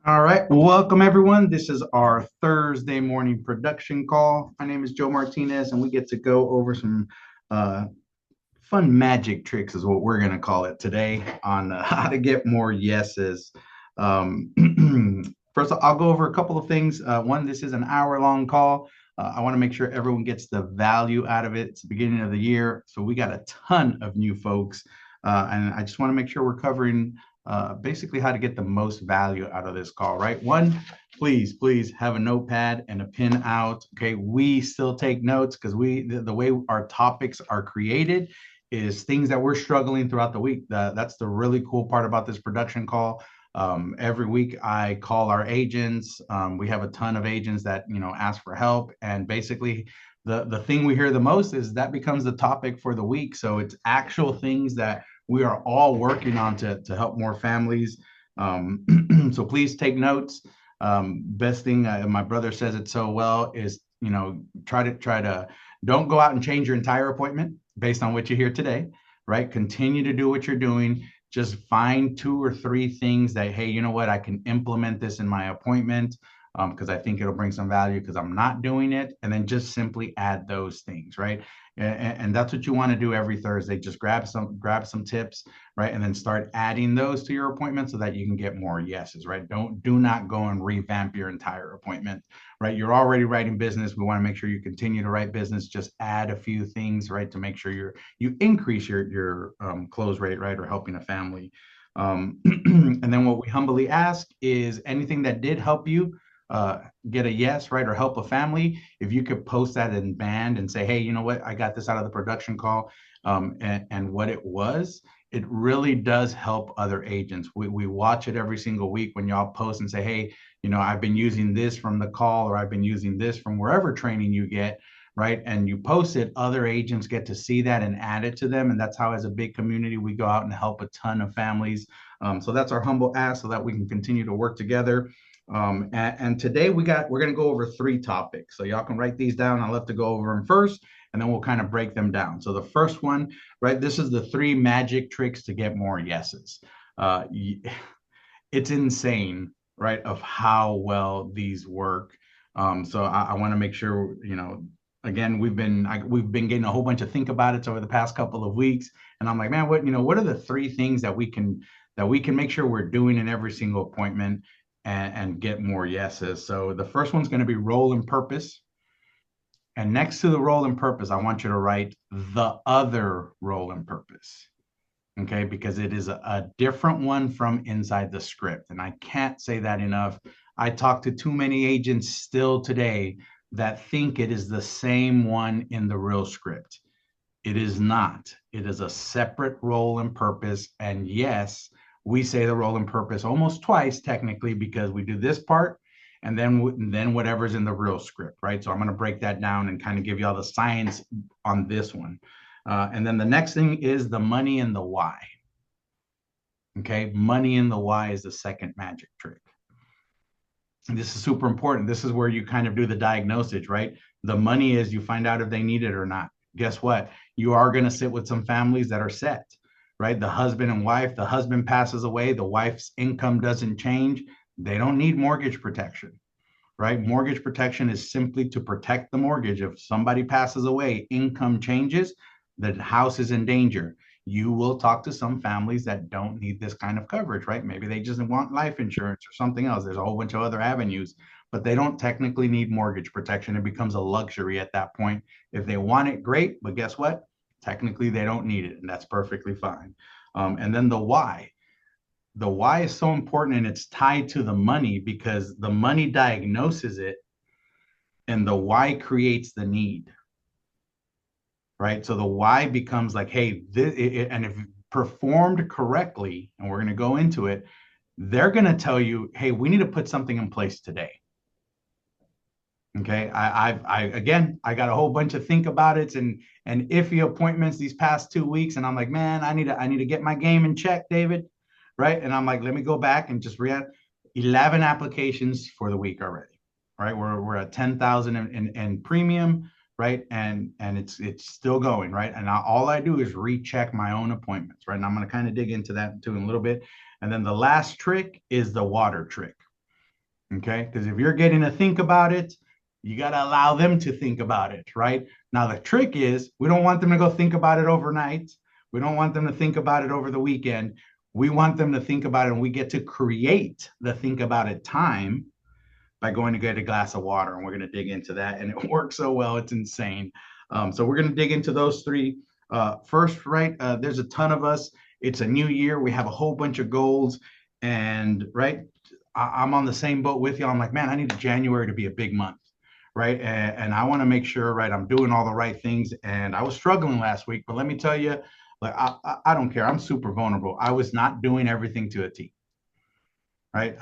All right, welcome everyone. This is our Thursday morning production call. My name is Joe Martinez, and we get to go over some uh, fun magic tricks, is what we're going to call it today, on how to get more yeses. Um, First, I'll go over a couple of things. One, this is an hour-long call. I want to make sure everyone gets the value out of it. It's the beginning of the year, so we got a ton of new folks, and I just want to make sure we're covering basically how to get the most value out of this call, right? One, please have a notepad and a pen out. Okay, we still take notes because the way our topics are created is things that we're struggling throughout the week. That's the really cool part about this production call. Every week I call our agents. We have a ton of agents that ask for help, and basically the thing we hear the most is that becomes the topic for the week. So it's actual things that we are all working on to help more families. So please take notes. Best thing, my brother says it so well, is try to don't go out and change your entire appointment based on what you hear today, right? Continue to do what you're doing. Just find two or three things that, hey, you know what, I can implement this in my appointment because I think it'll bring some value because I'm not doing it. And then just simply add those things, right? And that's what you want to do every Thursday. Just grab some tips, right? And then start adding those to your appointment so that you can get more yeses, right? Do not go and revamp your entire appointment, right? You're already writing business. We want to make sure you continue to write business. Just add a few things, right, to make sure you increase your close rate, right, or helping a family. And then what we humbly ask is anything that did help you get a yes, right, or help a family, if you could post that in band and say, hey, you know what, I got this out of the production call, and what it was, it really does help other agents. We watch it every single week when y'all post and say, hey, I've been using this from the call, or I've been using this from wherever training you get, right? And you post it, other agents get to see that and add it to them. And that's how, as a big community, we go out and help a ton of families. So that's our humble ask so that we can continue to work together. And today we're going to go over three topics. So y'all can write these down. I'll have to go over them first, and then we'll kind of break them down. So the first one, right, this is the three magic tricks to get more yeses. It's insane, right, of how well these work. So I want to make sure, again, we've been getting a whole bunch of think about it over the past couple of weeks, and I'm like, man, what are the three things that we can make sure we're doing in every single appointment and get more yeses. So the first one's going to be role and purpose. And next to the role and purpose, I want you to write the other role and purpose. Okay, because it is a different one from inside the script. And I can't say that enough. I talk to too many agents still today that think it is the same one in the real script. It is not. It is a separate role and purpose. And yes, we say the role and purpose almost twice technically because we do this part and then whatever's in the real script, right? So I'm going to break that down and kind of give you all the science on this one. And then the next thing is the money and the why. Okay, money and the why is the second magic trick. And this is super important. This is where you kind of do the diagnosis, right? The money is you find out if they need it or not. Guess what? You are going to sit with some families that are set, right? The husband and wife, the husband passes away, the wife's income doesn't change. They don't need mortgage protection, right? Mortgage protection is simply to protect the mortgage. If somebody passes away, income changes, the house is in danger. You will talk to some families that don't need this kind of coverage, right? Maybe they just want life insurance or something else. There's a whole bunch of other avenues, but they don't technically need mortgage protection. It becomes a luxury at that point. If they want it, great, but guess what? Technically, they don't need it, and that's perfectly fine. And then the why. The why is so important, and it's tied to the money because the money diagnoses it, and the why creates the need, right? So the why becomes like, hey, and if performed correctly, and we're going to go into it, they're going to tell you, hey, we need to put something in place today. Okay, I got a whole bunch of think about it and iffy appointments these past 2 weeks, and I'm like, man, I need to get my game in check, David, right? And I'm like, let me go back and just read 11 applications for the week already, right? We're at 10,000 in premium, right? And it's still going, right? And all I do is recheck my own appointments, right? And I'm going to kind of dig into that too in a little bit. And then the last trick is the water trick. Okay. Because if you're getting to think about it, you got to allow them to think about it, right? Now, the trick is we don't want them to go think about it overnight. We don't want them to think about it over the weekend. We want them to think about it, and we get to create the think about it time by going to get a glass of water. And we're going to dig into that. And it works so well, it's insane. So we're going to dig into those three. First, right, there's a ton of us. It's a new year. We have a whole bunch of goals. And, right, I'm on the same boat with you. I'm like, man, I need January to be a big month. Right. And I want to make sure, right, I'm doing all the right things. And I was struggling last week, but let me tell you, like, I don't care. I'm super vulnerable. I was not doing everything to a T. Right.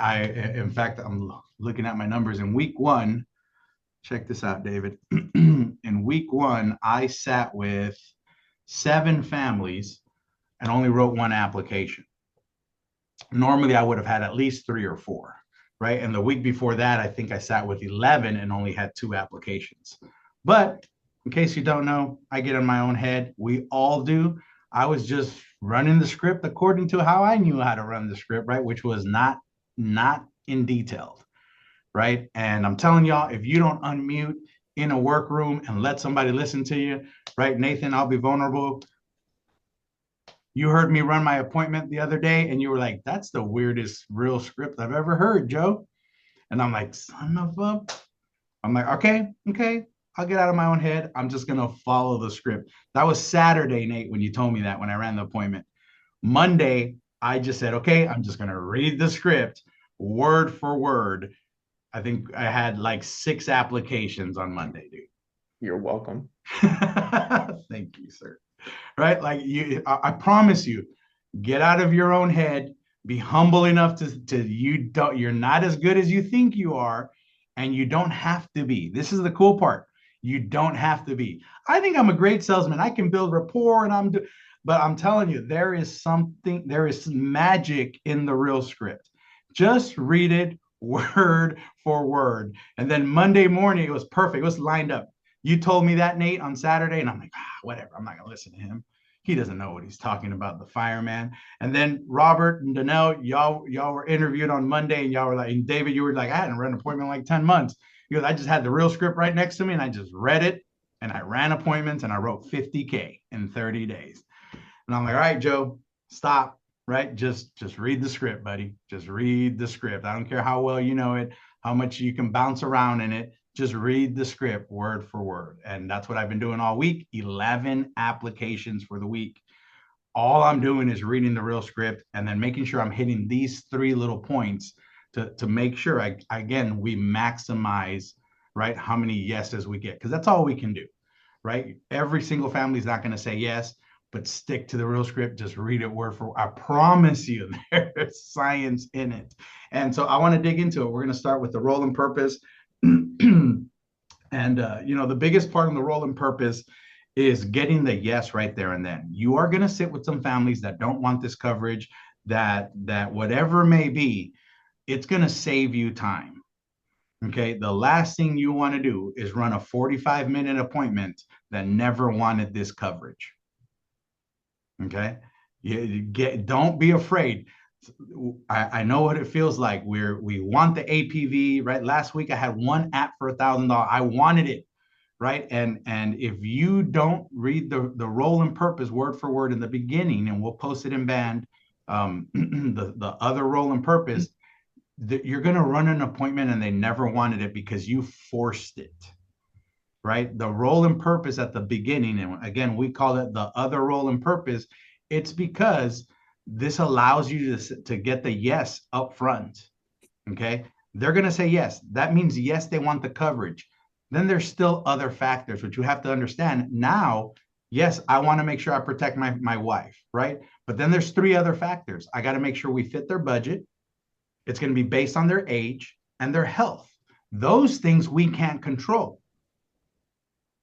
In fact, I'm looking at my numbers in week one. Check this out, David. In week one, I sat with 7 families and only wrote 1 application. Normally, I would have had at least 3 or 4, right? And the week before that, I think I sat with 11 and only had 2 applications. But in case you don't know, I get in my own head. We all do. I was just running the script according to how I knew how to run the script, right? Which was not in detail, right? And I'm telling y'all, if you don't unmute in a workroom and let somebody listen to you, right? Nathan, I'll be vulnerable. You heard me run my appointment the other day and you were like, that's the weirdest real script I've ever heard, Joe. And I'm like, son of a, I'm like, okay, I'll get out of my own head. I'm just going to follow the script. That was Saturday, Nate, when you told me that when I ran the appointment. Monday, I just said, okay, I'm just going to read the script word for word. I think I had like 6 applications on Monday, dude. You're welcome. Thank you, sir. Right? Like I promise you, get out of your own head, be humble enough you're not as good as you think you are, and you don't have to be. This is the cool part. You don't have to be. I think I'm a great salesman. I can build rapport but I'm telling you, there is magic in the real script. Just read it word for word. And then Monday morning, it was perfect. It was lined up. You told me that, Nate, on Saturday, and I'm like, whatever. I'm not gonna listen to him. He doesn't know what he's talking about, the fireman. And then Robert and Danelle, y'all were interviewed on Monday, and y'all were like, and David, you were like, I hadn't read an appointment in like 10 months. Because I just had the real script right next to me, and I just read it, and I ran appointments, and I wrote 50K in 30 days. And I'm like, all right, Joe, stop, right? Just read the script, buddy. Just read the script. I don't care how well you know it, how much you can bounce around in it. Just read the script word for word. And that's what I've been doing all week. 11 applications for the week. All I'm doing is reading the real script and then making sure I'm hitting these 3 little points to make sure again, we maximize, right, how many yeses we get, because that's all we can do, right? Every single family is not going to say yes, but stick to the real script. Just read it word for word. I promise you, there's science in it. And so I want to dig into it. We're going to start with the role and purpose. And the biggest part of the role and purpose is getting the yes right there and then. You are going to sit with some families that don't want this coverage, that whatever it may be, it's going to save you time. Okay. The last thing you want to do is run a 45-minute appointment that never wanted this coverage. Okay. Don't be afraid. I know what it feels like. We want the APV, right? Last week I had 1 app for $1,000. I wanted it, right? And if you don't read the role and purpose word for word in the beginning, and we'll post it in band, the other role and purpose, you're going to run an appointment and they never wanted it because you forced it, right? The role and purpose at the beginning, and again, we call it the other role and purpose. It's because this allows you to get the yes up front. Okay. They're going to say yes. That means yes, they want the coverage. Then there's still other factors, which you have to understand. Now, yes, I want to make sure I protect my wife, right? But then there's 3 other factors. I got to make sure we fit their budget. It's going to be based on their age and their health. Those things we can't control,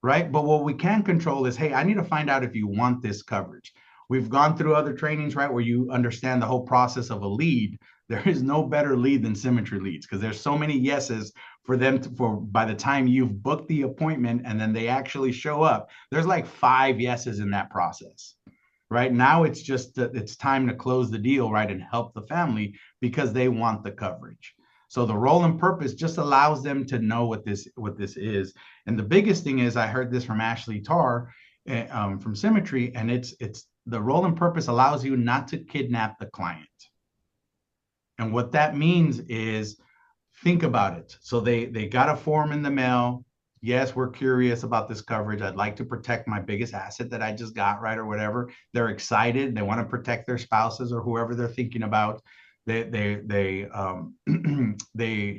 right? But what we can control is, hey, I need to find out if you want this coverage. We've gone through other trainings, right, where you understand the whole process of a lead. There is no better lead than Symmetry leads, because there's so many yeses for them for by the time you've booked the appointment and then they actually show up. There's like 5 yeses in that process. Right now, it's just it's time to close the deal, right, and help the family because they want the coverage. So the role and purpose just allows them to know what this is. And the biggest thing is, I heard this from Ashley Tarr from Symmetry, and it's the role and purpose allows you not to kidnap the client. And what that means is, think about it. So they got a form in the mail. Yes, we're curious about this coverage. I'd like to protect my biggest asset that I just got, right, or whatever. They're excited. They want to protect their spouses or whoever they're thinking about. They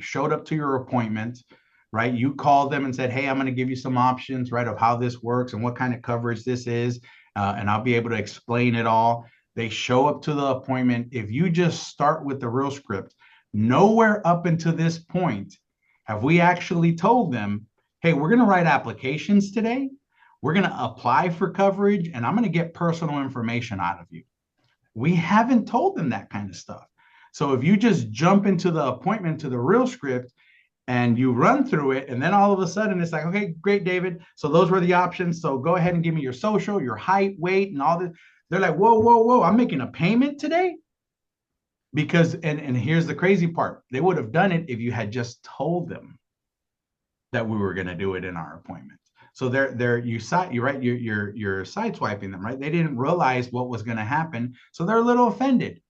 showed up to your appointment, right? You called them and said, "Hey, I'm going to give you some options, right, of how this works and what kind of coverage this is, and I'll be able to explain it all." They show up to the appointment. If you just start with the real script, nowhere up until this point have we actually told them, "Hey, we're going to write applications today. We're going to apply for coverage, and I'm going to get personal information out of you." We haven't told them that kind of stuff. So if you just jump into the appointment to the real script and you run through it, and then all of a sudden it's like, "Okay, great, David. So those were the options. So go ahead and give me your social, your height, weight, and all this." They're like, "Whoa, whoa, whoa, I'm making a payment today?" Because, and here's the crazy part, they would have done it if you had just told them that we were going to do it in our appointment. So you're sideswiping them, right? They didn't realize what was going to happen, so they're a little offended.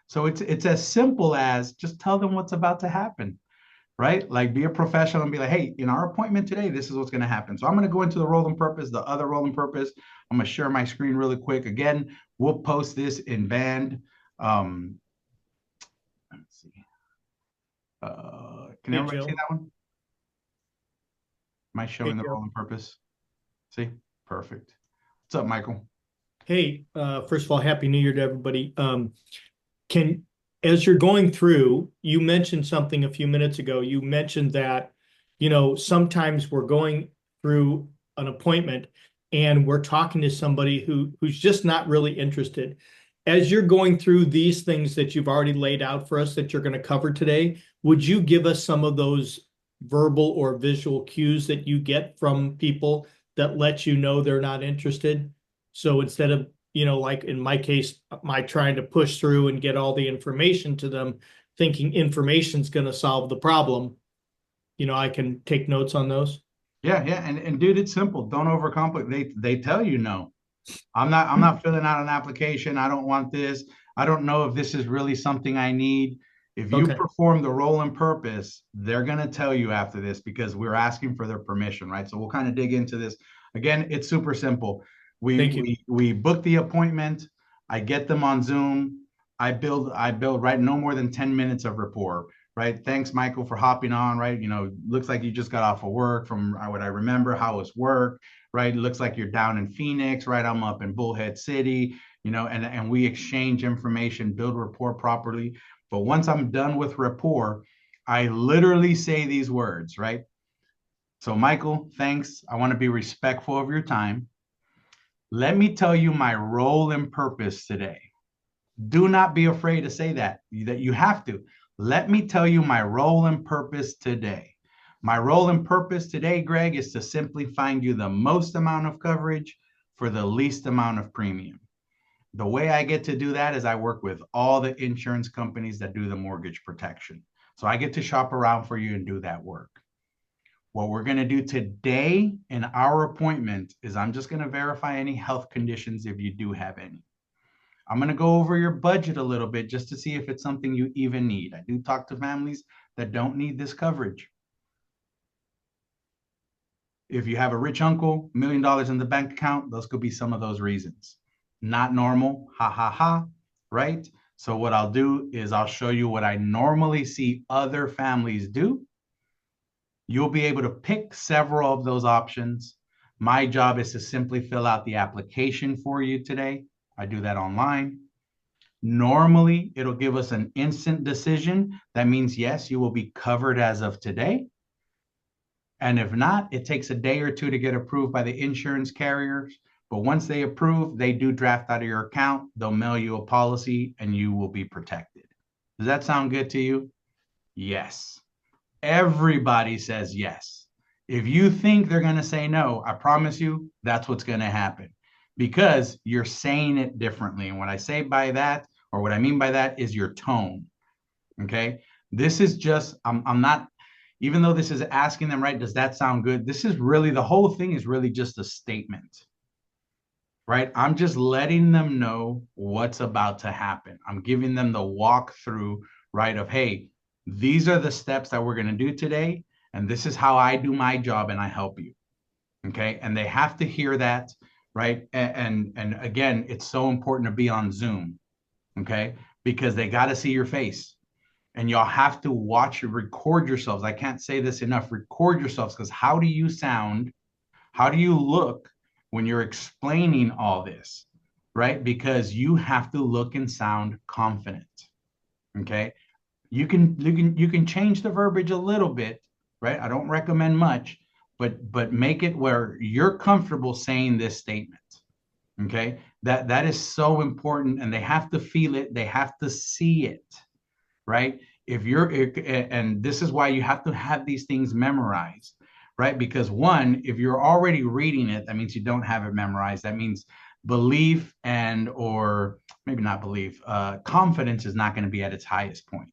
So it's as simple as just tell them what's about to happen, right? Like, be a professional and be like, "Hey, in our appointment today, this is what's going to happen." So I'm going to go into the role and purpose, the other role and purpose. I'm going to share my screen really quick. Again, we'll post this in Band. Let's see. Can everybody see that one? Am I showing the role and purpose? See? Perfect. What's up, Michael? Hey, first of all, Happy New Year to everybody. As you're going through, you mentioned something a few minutes ago. You mentioned that, sometimes we're going through an appointment and we're talking to somebody who's just not really interested. As you're going through these things that you've already laid out for us that you're going to cover today, would you give us some of those verbal or visual cues that you get from people that let you know they're not interested? So instead of, like in my case, my trying to push through and get all the information to them, thinking information's going to solve the problem, I can take notes on those. Yeah, yeah. And dude, it's simple. Don't overcomplicate. They tell you no. I'm not filling out an application. I don't want this. I don't know if this is really something I need. If you Okay. perform the role and purpose, they're going to tell you after this, because we're asking for their permission, right? So we'll kind of dig into this. Again, it's super simple. Thank you. We book the appointment. I get them on Zoom. I build right, no more than 10 minutes of rapport, right? Thanks, Michael, for hopping on, right? Looks like you just got off of work. From what I remember, how was work, right? It looks like you're down in Phoenix, right? I'm up in Bullhead City, and we exchange information, build rapport properly. But once I'm done with rapport, I literally say these words, right? So, Michael, thanks. I want to be respectful of your time. Let me tell you my role and purpose today. Do not be afraid to say that you have to. Let me tell you my role and purpose today. My role and purpose today, Greg, is to simply find you the most amount of coverage for the least amount of premium. The way I get to do that is I work with all the insurance companies that do the mortgage protection. So I get to shop around for you and do that work. What we're going to do today in our appointment is I'm just going to verify any health conditions if you do have any. I'm going to go over your budget a little bit just to see if it's something you even need. I do talk to families that don't need this coverage. If you have a rich uncle, $1 million in the bank account, those could be some of those reasons. Not normal, ha ha ha, right? So what I'll do is I'll show you what I normally see other families do. You'll be able to pick several of those options. My job is to simply fill out the application for you today. I do that online. Normally, it'll give us an instant decision. That means, yes, you will be covered as of today. And if not, it takes a day or two to get approved by the insurance carriers. But once they approve, they do draft out of your account. They'll mail you a policy and you will be protected. Does that sound good to you? Yes. Everybody says yes. If you think they're going to say no, I promise you that's what's going to happen, because you're saying it differently. And what I say by that, or what I mean by that, is your tone. Okay. This is just, I'm not, even though this is asking them, right, does that sound good? This is really, the whole thing is really just a statement, right? I'm just letting them know what's about to happen. I'm giving them the walkthrough, right, of, hey, these are the steps that we're going to do today. And this is how I do my job and I help you. Okay. And they have to hear that, right? And again, it's so important to be on Zoom. Okay. Because they got to see your face and y'all have to watch and record yourselves. I can't say this enough. Record yourselves, because how do you sound? How do you look when you're explaining all this? Right? Because you have to look and sound confident. Okay. You can change the verbiage a little bit, right? I don't recommend much, but make it where you're comfortable saying this statement. Okay. That is so important, and they have to feel it, they have to see it, right? And this is why you have to have these things memorized, right? Because one, if you're already reading it, that means you don't have it memorized. That means belief, and or maybe not belief, confidence is not going to be at its highest point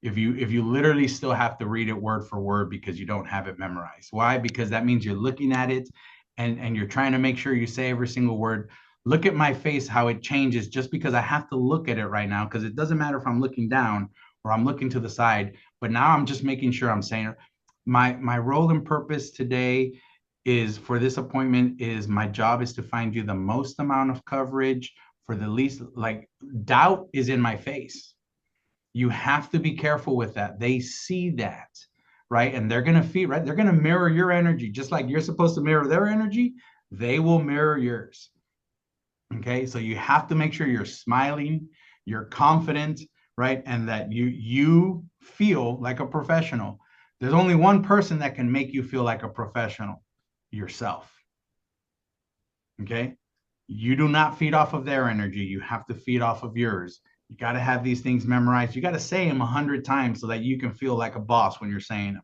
if you literally still have to read it word for word because you don't have it memorized. Why? Because that means you're looking at it, and you're trying to make sure you say every single word. Look at my face, how it changes just because I have to look at it right now, because it doesn't matter if I'm looking down or I'm looking to the side, but now I'm just making sure I'm saying my role and purpose today is, for this appointment, is my job is to find you the most amount of coverage for the least, like, doubt is in my face. You have to be careful with that. They see that, right? And they're going to feel, right? They're going to mirror your energy. Just like you're supposed to mirror their energy, they will mirror yours. Okay. So you have to make sure you're smiling, you're confident, right? And that you feel like a professional. There's only one person that can make you feel like a professional: yourself. Okay. You do not feed off of their energy. You have to feed off of yours. You got to have these things memorized. You got to say them 100 times so that you can feel like a boss when you're saying them.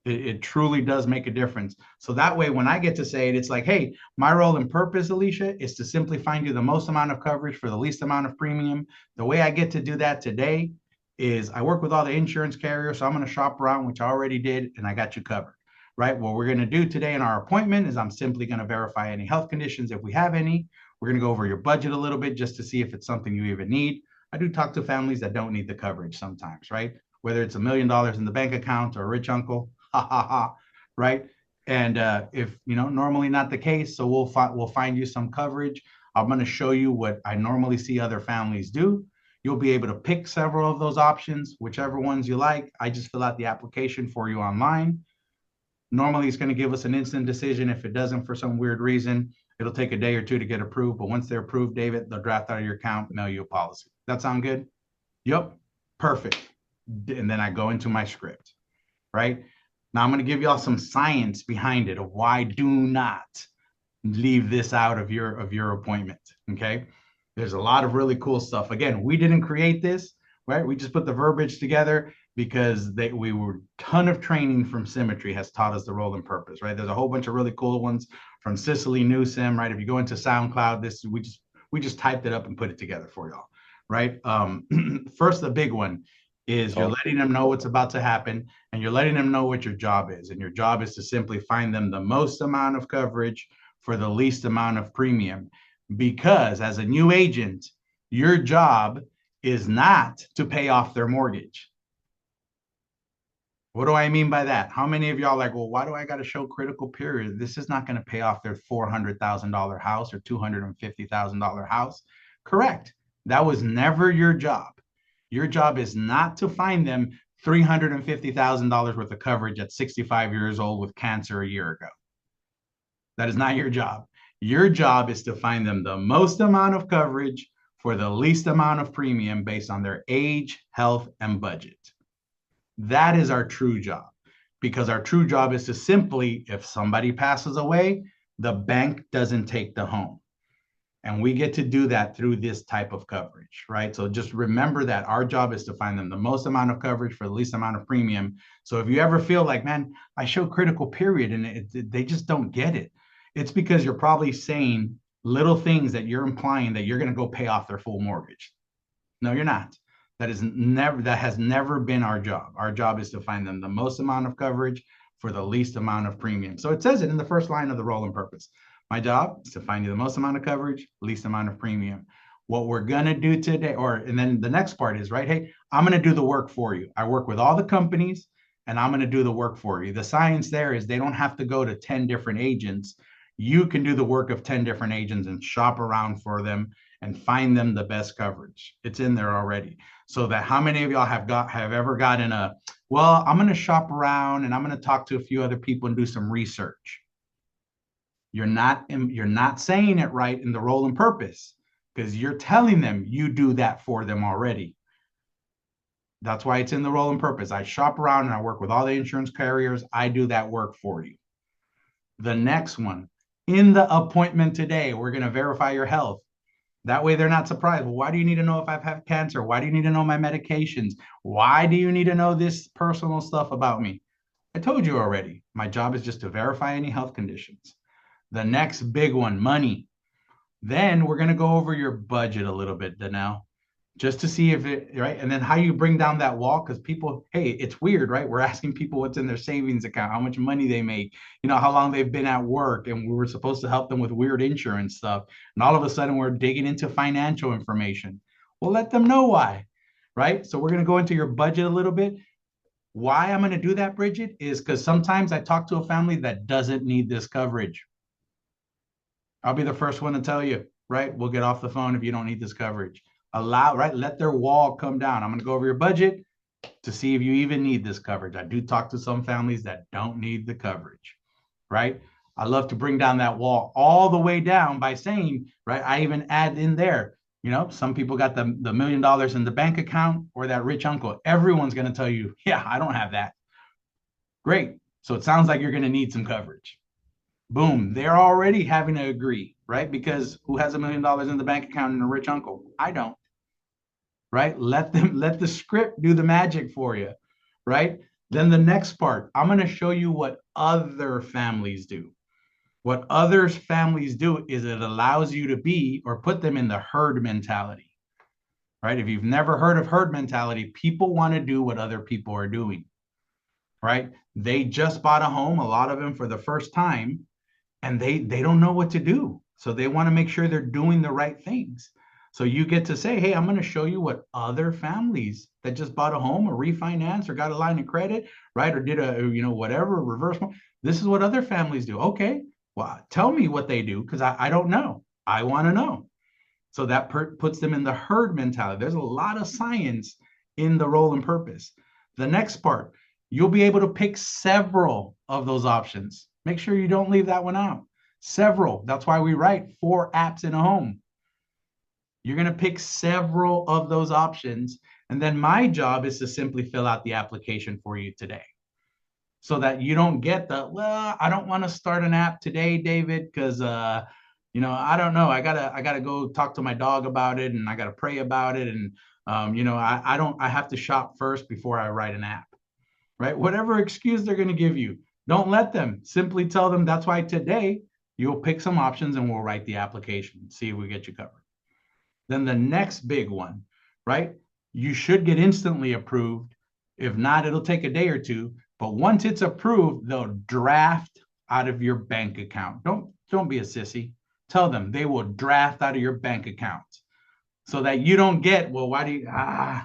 It truly does make a difference. So that way, when I get to say it, it's like, hey, my role and purpose, Alicia, is to simply find you the most amount of coverage for the least amount of premium. The way I get to do that today is I work with all the insurance carriers. So I'm going to shop around, which I already did, and I got you covered. Right. What we're going to do today in our appointment is I'm simply going to verify any health conditions if we have any. We're going to go over your budget a little bit just to see if it's something you even need. I do talk to families that don't need the coverage sometimes, right? Whether it's $1 million in the bank account or a rich uncle, ha ha ha, right? And if normally not the case, so we'll find you some coverage. I'm going to show you what I normally see other families do. You'll be able to pick several of those options, whichever ones you like. I just fill out the application for you online. Normally, it's going to give us an instant decision. If it doesn't, for some weird reason, it'll take a day or two to get approved. But once they're approved, David, they'll draft out of your account, mail you a policy. That sound good? Yep. Perfect. And then I go into my script, right? Now I'm going to give y'all some science behind it of why do not leave this out of your appointment. Okay. There's a lot of really cool stuff. Again, we didn't create this, right? We just put the verbiage together because we were ton of training from Symmetry has taught us the role and purpose, right? There's a whole bunch of really cool ones from Cicely Newsom, right? If you go into SoundCloud, we just typed it up and put it together for y'all, right? First, the big one is you're letting them know what's about to happen, and you're letting them know what your job is. And your job is to simply find them the most amount of coverage for the least amount of premium. Because as a new agent, your job is not to pay off their mortgage. What do I mean by that? How many of y'all like, well, why do I got to show critical period? This is not going to pay off their $400,000 house or $250,000 house. Correct. That was never your job. Your job is not to find them $350,000 worth of coverage at 65 years old with cancer a year ago. That is not your job. Your job is to find them the most amount of coverage for the least amount of premium based on their age, health, and budget. That is our true job, because our true job is to simply, if somebody passes away, the bank doesn't take the home. And we get to do that through this type of coverage, right? So just remember that our job is to find them the most amount of coverage for the least amount of premium. So if you ever feel like, man, I show critical period and they just don't get it, it's because you're probably saying little things that you're implying that you're going to go pay off their full mortgage. No, you're not. That has never been our job. Our job is to find them the most amount of coverage for the least amount of premium. So it says it in the first line of the role and purpose. My job is to find you the most amount of coverage, least amount of premium. What we're gonna do today, and then the next part is, right, hey, I'm gonna do the work for you. I work with all the companies and I'm gonna do the work for you. The science there is they don't have to go to 10 different agents. You can do the work of 10 different agents and shop around for them and find them the best coverage. It's in there already. So that how many of y'all have ever gotten well, I'm going to shop around and I'm going to talk to a few other people and do some research. You're not saying it right in the role and purpose because you're telling them you do that for them already. That's why it's in the role and purpose. I shop around and I work with all the insurance carriers. I do that work for you. The next one, in the appointment today, we're going to verify your health. That way they're not surprised. Well, why do you need to know if I've had cancer? Why do you need to know my medications? Why do you need to know this personal stuff about me? I told you already. My job is just to verify any health conditions. The next big one, money. Then we're going to go over your budget a little bit, Danelle, just to see if it, right? And then how you bring down that wall, because people, hey, it's weird, right? We're asking people what's in their savings account, how much money they make, how long they've been at work, and we were supposed to help them with weird insurance stuff. And all of a sudden we're digging into financial information. Well, let them know why, right? So we're going to go into your budget a little bit. Why I'm going to do that, Bridget, is because sometimes I talk to a family that doesn't need this coverage. I'll be the first one to tell you, right? We'll get off the phone if you don't need this coverage. Let their wall come down. I'm going to go over your budget to see if you even need this coverage. I do talk to some families that don't need the coverage, right? I love to bring down that wall all the way down by saying, right, I even add in there, some people got the $1 million in the bank account or that rich uncle. Everyone's going to tell you, yeah, I don't have that. Great. So it sounds like you're going to need some coverage. Boom. They're already having to agree, right? Because who has $1 million in the bank account and a rich uncle? I don't. Right? Let the script do the magic for you, right? Then the next part, I'm going to show you what other families do. What other families do is it allows you to be or put them in the herd mentality, right? If you've never heard of herd mentality, people want to do what other people are doing, right? They just bought a home, a lot of them for the first time, and they don't know what to do. So they want to make sure they're doing the right things. So you get to say, hey, I'm going to show you what other families that just bought a home or refinance or got a line of credit, right? Or did whatever, reverse. This is what other families do. Okay, well, tell me what they do because I don't know. I want to know. So that puts them in the herd mentality. There's a lot of science in the role and purpose. The next part, you'll be able to pick several of those options. Make sure you don't leave that one out. Several. That's why we write 4 apps in a home. You're going to pick several of those options. And then my job is to simply fill out the application for you today so that you don't get well, I don't want to start an app today, David, because, I don't know. I gotta go talk to my dog about it and I got to pray about it. And, I have to shop first before I write an app, right? Whatever excuse they're going to give you, don't let them. Simply tell them that's why today you'll pick some options and we'll write the application, see if we get you covered. Then the next big one, right? You should get instantly approved. If not, it'll take a day or two. But once it's approved, they'll draft out of your bank account. Don't be a sissy. Tell them they will draft out of your bank account so that you don't get, well, why do you, I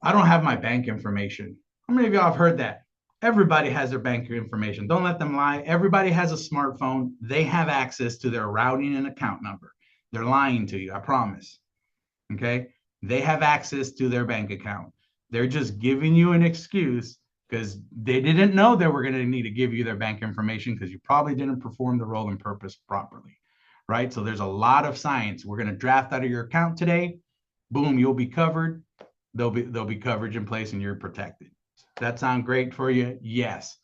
don't have my bank information. How many of y'all have heard that? Everybody has their bank information. Don't let them lie. Everybody has a smartphone. They have access to their routing and account number. They're lying to you, I promise. Okay? They have access to their bank account. They're just giving you an excuse because they didn't know they were going to need to give you their bank information because you probably didn't perform the role and purpose properly, right? So there's a lot of science. We're going to draft out of your account today. Boom, you'll be covered. There'll be coverage in place and you're protected. That sound great for you? Yes.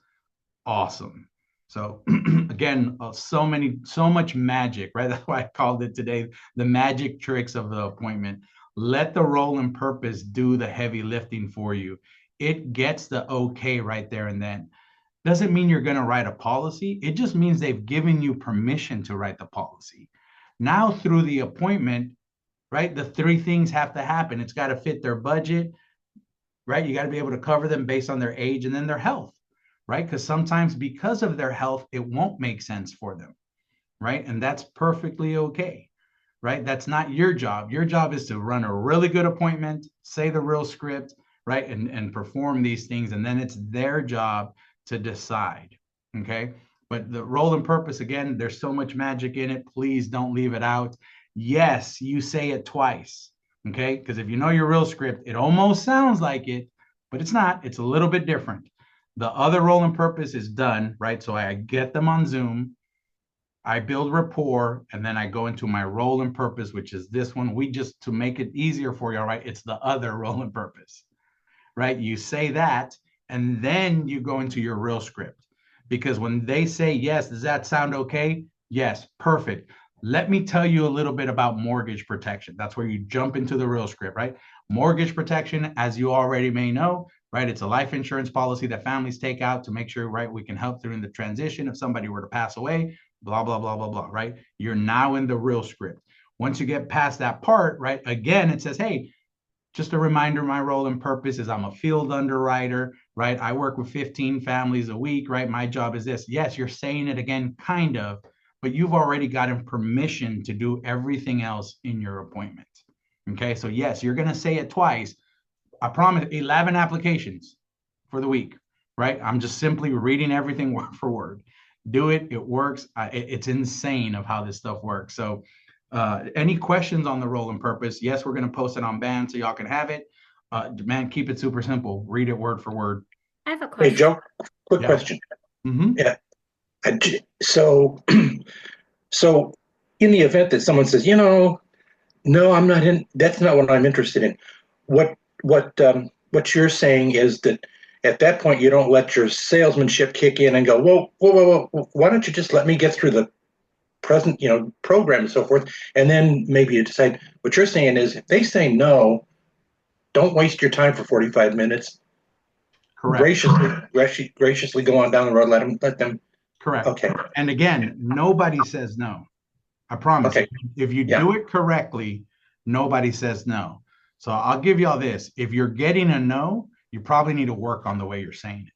Awesome. So again, so much magic, right? That's why I called it today the magic tricks of the appointment. Let the role and purpose do the heavy lifting for you. It gets the okay right there and then. Doesn't mean you're going to write a policy. It just means they've given you permission to write the policy. Now through the appointment, right? The three things have to happen. It's got to fit their budget, right? You got to be able to cover them based on their age and then their health, right? Because sometimes because of their health, it won't make sense for them, right? And that's perfectly okay, right? That's not your job. Your job is to run a really good appointment, say the real script, right? And perform these things. And then it's their job to decide, okay? But the role and purpose, again, there's so much magic in it. Please don't leave it out. Yes, you say it twice, okay? Because if you know your real script, it almost sounds like it, but it's not. It's a little bit different. The other role and purpose is done, right? So I get them on Zoom. I build rapport, and then I go into my role and purpose, which is this one. We just, to make it easier for you, all right, it's the other role and purpose, right? You say that, and then you go into your real script. Because when they say yes, does that sound okay? Yes, perfect. Let me tell you a little bit about mortgage protection. That's where you jump into the real script, right? Mortgage protection, as you already may know, right? It's a life insurance policy that families take out to make sure, right, we can help during the transition if somebody were to pass away, blah, blah, blah, blah, blah, right? You're now in the real script. Once you get past that part, right, again, it says, hey, just a reminder, my role and purpose is I'm a field underwriter, right? I work with 15 families a week, right? My job is this. Yes, you're saying it again, kind of, but you've already gotten permission to do everything else in your appointment. Okay, so yes, you're going to say it twice. I promise 11 applications for the week, right? I'm just simply reading everything word for word. Do it, it works. It's insane of how this stuff works. So any questions on the role and purpose? Yes, we're going to post it on band so y'all can have it. Man, keep it super simple. Read it word for word. I have a Hey, question. Joe, quick Yeah. question. Mm-hmm. Yeah. So, so in the event that someone says, no, I'm not in, that's not what I'm interested in. What you're saying is that at that point, you don't let your salesmanship kick in and go, whoa, why don't you just let me get through the present, program and so forth. And then maybe you decide. What you're saying is if they say no, don't waste your time for 45 minutes. Correct. Graciously go on down the road. Let them. Correct. Okay. And again, nobody says no. I promise. Okay. If you Yeah. do it correctly, nobody says no. So I'll give y'all this. If you're getting a no, you probably need to work on the way you're saying it.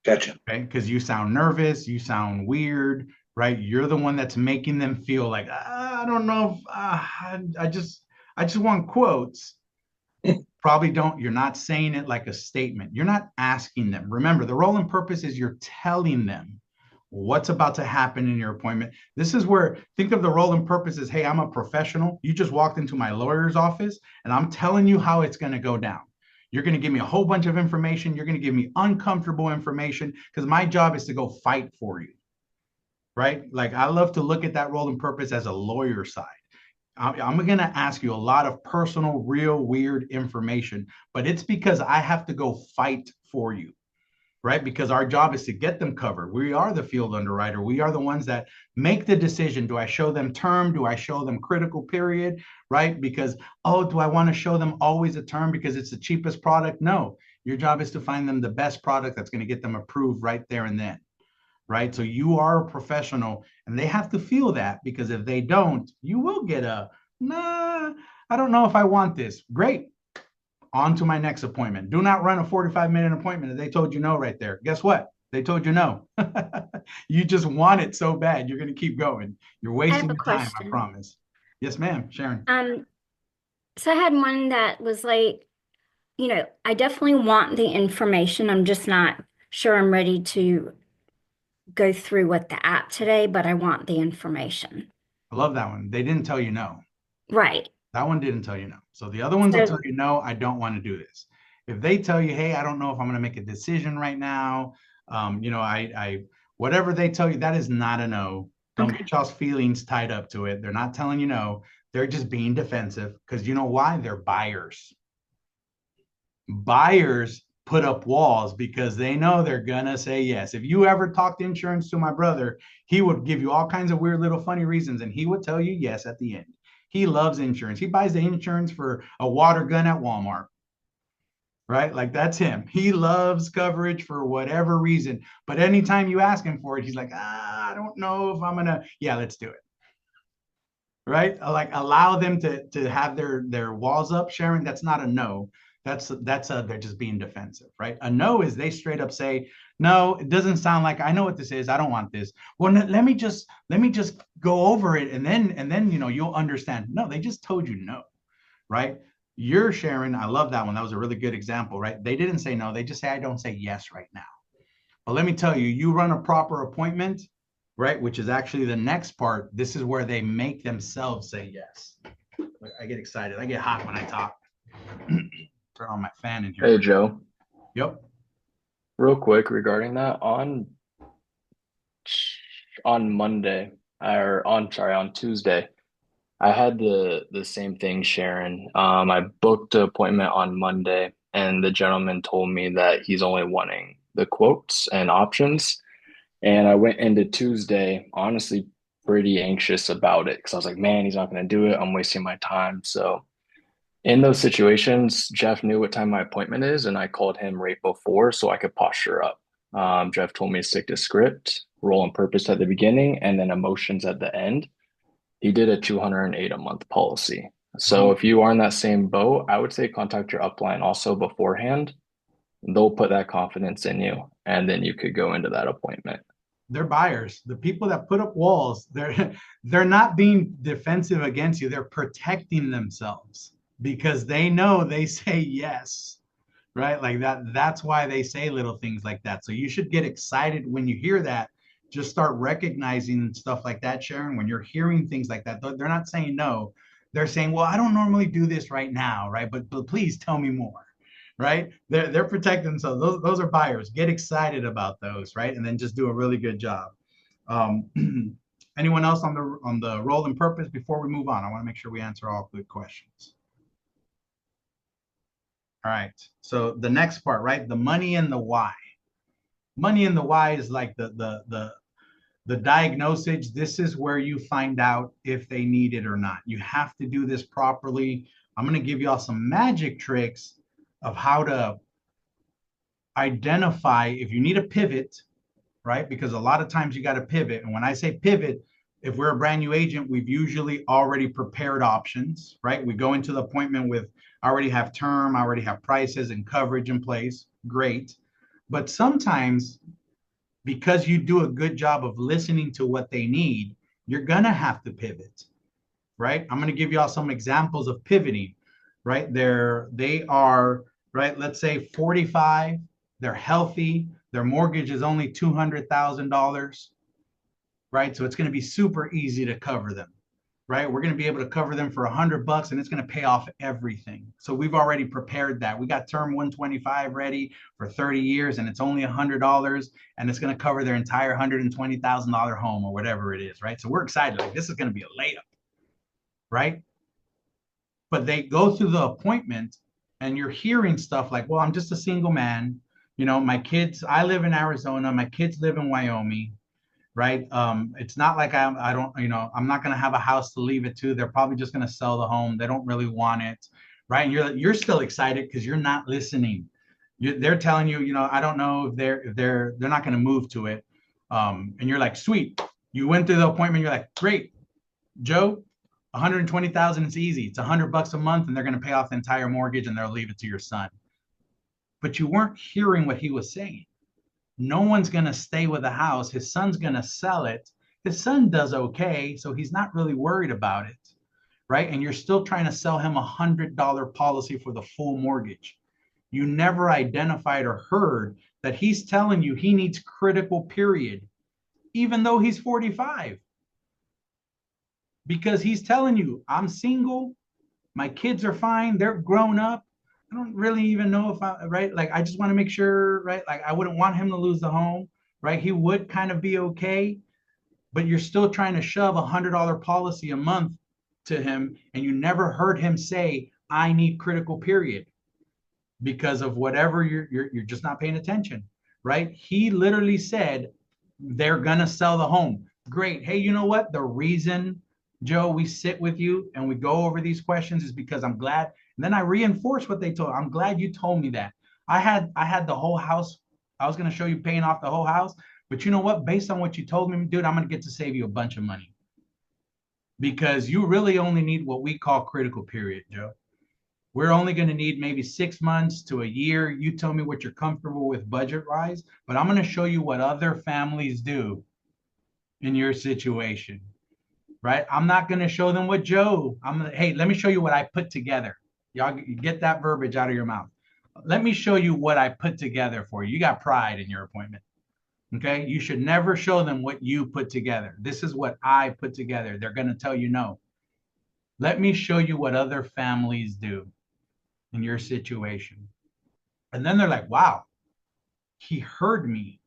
Gotcha. Okay. Because you sound nervous, you sound weird, right? You're the one that's making them feel like, I don't know if I just want quotes. Probably don't. You're not saying it like a statement. You're not asking them. Remember, the role and purpose is you're telling them what's about to happen in your appointment. This is where, think of the role and purpose as, hey, I'm a professional. You just walked into my lawyer's office and I'm telling you how it's going to go down. You're going to give me a whole bunch of information. You're going to give me uncomfortable information because my job is to go fight for you, right? Like I love to look at that role and purpose as a lawyer side. I'm going to ask you a lot of personal, real, weird information, but it's because I have to go fight for you, right? Because our job is to get them covered. We are the field underwriter. We are the ones that make the decision. Do I show them term? Do I show them critical period, right? Because, oh, do I want to show them always a term because it's the cheapest product? No, your job is to find them the best product that's going to get them approved right there and then, right? So you are a professional and they have to feel that because if they don't, you will get a, nah, I don't know if I want this. Great. On to my next appointment. Do not run a 45-minute appointment if they told you no right there. Guess what? They told you no. You just want it so bad. You're going to keep going. You're wasting a your time, I question. promise. Yes, ma'am. Sharon. So I had one that was like, I definitely want the information. I'm just not sure I'm ready to go through with the app today, but I want the information. I love that one. They didn't tell you no. Right. That one didn't tell you no. So the other ones will So, tell you no, I don't want to do this. If they tell you, hey, I don't know if I'm going to make a decision right now, I whatever they tell you, that is not a no. Don't okay. get y'all's feelings tied up to it. They're not telling you no. They're just being defensive because you know why? They're buyers. Buyers put up walls because they know they're gonna say yes. If you ever talked insurance to my brother, he would give you all kinds of weird little funny reasons and he would tell you yes at the end. He loves insurance. He buys the insurance for a water gun at Walmart, right? Like that's him. He loves coverage for whatever reason. But anytime you ask him for it, he's like, I don't know if I'm gonna, yeah, let's do it. right? Like allow them to have their walls up, Sharon. That's not a no. That's a they're just being defensive, right? A no is they straight up say, no, it doesn't sound like I know what this is. I don't want this. Well, let me just go over it and then you'll understand. No, they just told you no, right? You're Sharon. I love that one. That was a really good example, right? They didn't say no. They just say I don't say yes right now. But let me tell you, you run a proper appointment, right? Which is actually the next part. This is where they make themselves say yes. I get excited. I get hot when I talk. Turn on my fan in here. Hey Joe, Yep. real quick regarding that on Monday or on Tuesday, I had the same thing, Sharon. I booked an appointment on Monday, and the gentleman told me that he's only wanting the quotes and options. And I went into Tuesday, honestly, pretty anxious about it because I was like, man, he's not going to do it. I'm wasting my time. So in those situations, Jeff knew what time my appointment is, and I called him right before so I could posture up. Jeff told me to stick to script, role and purpose at the beginning, and then emotions at the end. He did a 208 a month policy. So if you are in that same boat, I would say contact your upline also beforehand. They'll put that confidence in you, and then you could go into that appointment. They're buyers. The people that put up walls, they're not being defensive against you. They're protecting themselves because they know they say yes, right? Like that. That's why they say little things like that. So you should get excited when you hear that. Just start recognizing stuff like that, Sharon. When you're hearing things like that, they're not saying no. They're saying, well, I don't normally do this right now, right? But please tell me more, right? They're protecting themselves. Those are buyers. Get excited about those, right? And then just do a really good job. Um, anyone else on the role and purpose before we move on? I want to make sure we answer all good questions. All right. So the next part, right? The money and the why. Money and the why is like the diagnosis. This is where you find out if they need it or not. You have to do this properly. I'm going to give you all some magic tricks of how to identify if you need a pivot, right? Because a lot of times you got to pivot. And when I say pivot, if we're a brand new agent, we've usually already prepared options, right? We go into the appointment with, I already have term, I already have prices and coverage in place. Great. But sometimes because you do a good job of listening to what they need, you're going to have to pivot, right? I'm going to give you all some examples of pivoting, right? They are, right? Let's say 45, they're healthy, their mortgage is only $200,000, right? So it's going to be super easy to cover them, right? We're going to be able to cover them for $100 and it's going to pay off everything. So we've already prepared that. We got term 125 ready for 30 years and it's only $100 and it's going to cover their entire $120,000 home or whatever it is, right? So we're excited. Like this is going to be a layup, right? But they go through the appointment and you're hearing stuff like, well, I'm just a single man. My kids, I live in Arizona. My kids live in Wyoming, right? It's not like I don't, I'm not going to have a house to leave it to. They're probably just going to sell the home. They don't really want it, right? And you're still excited because you're not listening. They're telling you, I don't know if they're not going to move to it. And you're like, sweet. You went through the appointment. You're like, great, Joe. 120,000 is easy. It's $100 a month, and they're going to pay off the entire mortgage, and they'll leave it to your son. But you weren't hearing what he was saying. No one's going to stay with the house. His son's going to sell it. His son does okay, so he's not really worried about it, right? And you're still trying to sell him $100 policy for the full mortgage. You never identified or heard that he's telling you he needs critical period, even though he's 45. Because he's telling you, I'm single, my kids are fine, they're grown up. I don't really even know if right? Like, I just want to make sure, right? Like, I wouldn't want him to lose the home, right? He would kind of be okay, but you're still trying to shove $100 policy a month to him, and you never heard him say, I need critical period because of whatever you're just not paying attention, right? He literally said, they're going to sell the home. Great. Hey, you know what? The reason, Joe, we sit with you and we go over these questions is because I'm glad. And then I reinforce what they told. I'm glad you told me that. I had the whole house. I was going to show you paying off the whole house. But you know what? Based on what you told me, dude, I'm going to get to save you a bunch of money. because you really only need what we call critical period, Joe. We're only going to need maybe 6 months to a year. You tell me what you're comfortable with budget wise, but I'm going to show you what other families do in your situation, right? I'm not going to show them what Joe, hey, let me show you what I put together. Y'all get that verbiage out of your mouth. Let me show you what I put together for you. You got pride in your appointment. Okay. You should never show them what you put together. This is what I put together. They're going to tell you no. Let me show you what other families do in your situation. And then they're like, wow, he heard me,